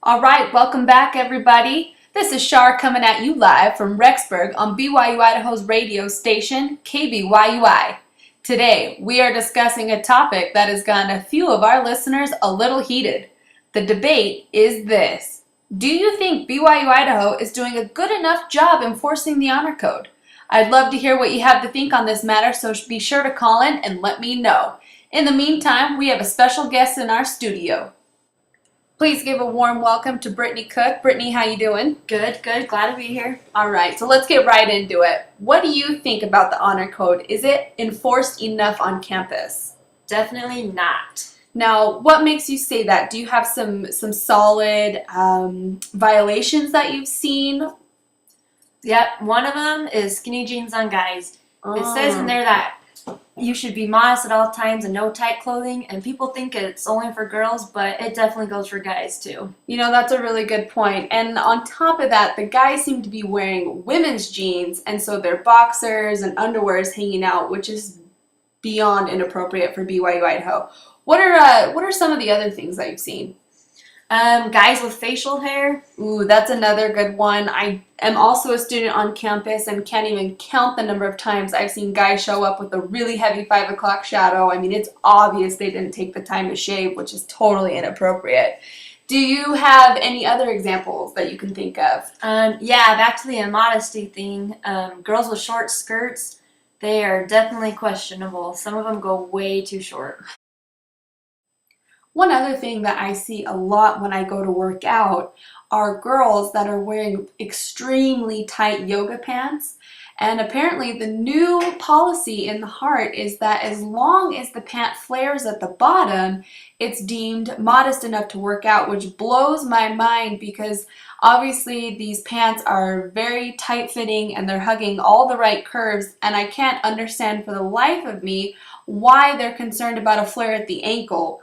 All right, welcome back, everybody. This is Shar coming at you live from Rexburg on BYU Idaho's radio station, KBYUI. Today, we are discussing a topic that has gotten a few of our listeners a little heated. The debate is this: do you think BYU Idaho is doing a good enough job enforcing the honor code? I'd love to hear what you have to think on this matter, so be sure to call in and let me know. In the meantime, we have a special guest in our studio. Please give a warm welcome to Brittany Cook. Brittany, how you doing? Good. Glad to be here. All right, so let's get right into it. What do you think about the honor code? Is it enforced enough on campus? Definitely not. Now, what makes you say that? Do you have some solid violations that you've seen? Yep, one of them is skinny jeans on guys. It says in there that you should be modest at all times and no tight clothing, and people think it's only for girls, but it definitely goes for guys too. You know, that's a really good point. And on top of that, the guys seem to be wearing women's jeans, and so their boxers and underwear is hanging out, which is beyond inappropriate for BYU Idaho. What are some of the other things that you've seen? Guys with facial hair. Ooh, that's another good one. I am also a student on campus and can't even count the number of times I've seen guys show up with a really heavy 5 o'clock shadow. I mean, it's obvious they didn't take the time to shave, which is totally inappropriate. Do you have any other examples that you can think of? Yeah, back to the immodesty thing. Girls with short skirts, they are definitely questionable. Some of them go way too short. One other thing that I see a lot when I go to work out are girls that are wearing extremely tight yoga pants. And apparently the new policy in the Heart is that as long as the pant flares at the bottom, it's deemed modest enough to work out, which blows my mind because obviously these pants are very tight fitting and they're hugging all the right curves, and I can't understand for the life of me why they're concerned about a flare at the ankle.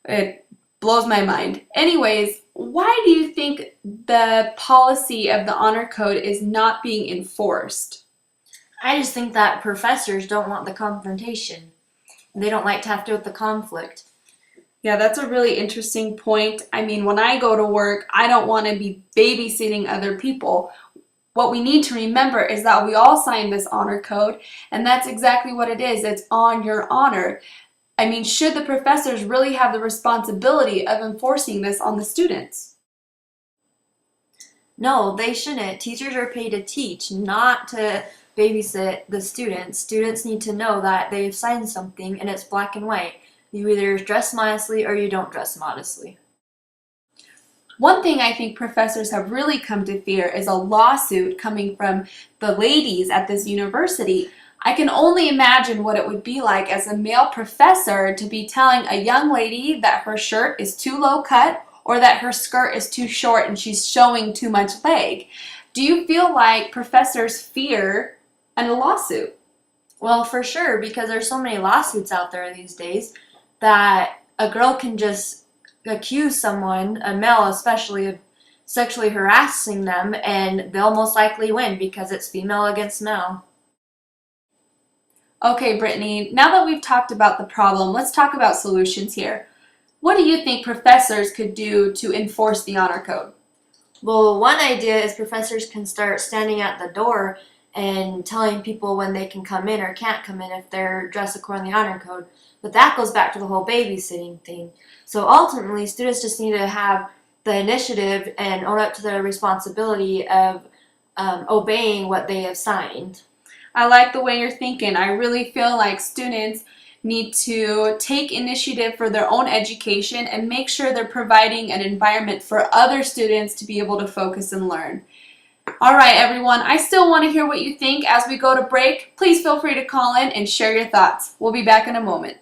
It blows my mind. Anyways, why do you think the policy of the honor code is not being enforced? I just think that professors don't want the confrontation. They don't like to have to deal with the conflict. Yeah, that's a really interesting point. I mean, when I go to work, I don't want to be babysitting other people. What we need to remember is that we all signed this honor code, and that's exactly what it is. It's on your honor. I mean, should the professors really have the responsibility of enforcing this on the students? No, they shouldn't. Teachers are paid to teach, not to babysit the students. Students need to know that they've signed something and it's black and white. You either dress modestly or you don't dress modestly. One thing I think professors have really come to fear is a lawsuit coming from the ladies at this university. I can only imagine what it would be like as a male professor to be telling a young lady that her shirt is too low cut or that her skirt is too short and she's showing too much leg. Do you feel like professors fear a lawsuit? Well, for sure, because there's so many lawsuits out there these days that a girl can just accuse someone, a male especially, of sexually harassing them, and they'll most likely win because it's female against male. Okay, Brittany, now that we've talked about the problem, let's talk about solutions here. What do you think professors could do to enforce the honor code? Well, one idea is professors can start standing at the door and telling people when they can come in or can't come in if they're dressed according to the honor code. But that goes back to the whole babysitting thing. So ultimately, students just need to have the initiative and own up to their responsibility of obeying what they have signed. I like the way you're thinking. I really feel like students need to take initiative for their own education and make sure they're providing an environment for other students to be able to focus and learn. All right, everyone, I still want to hear what you think as we go to break. Please feel free to call in and share your thoughts. We'll be back in a moment.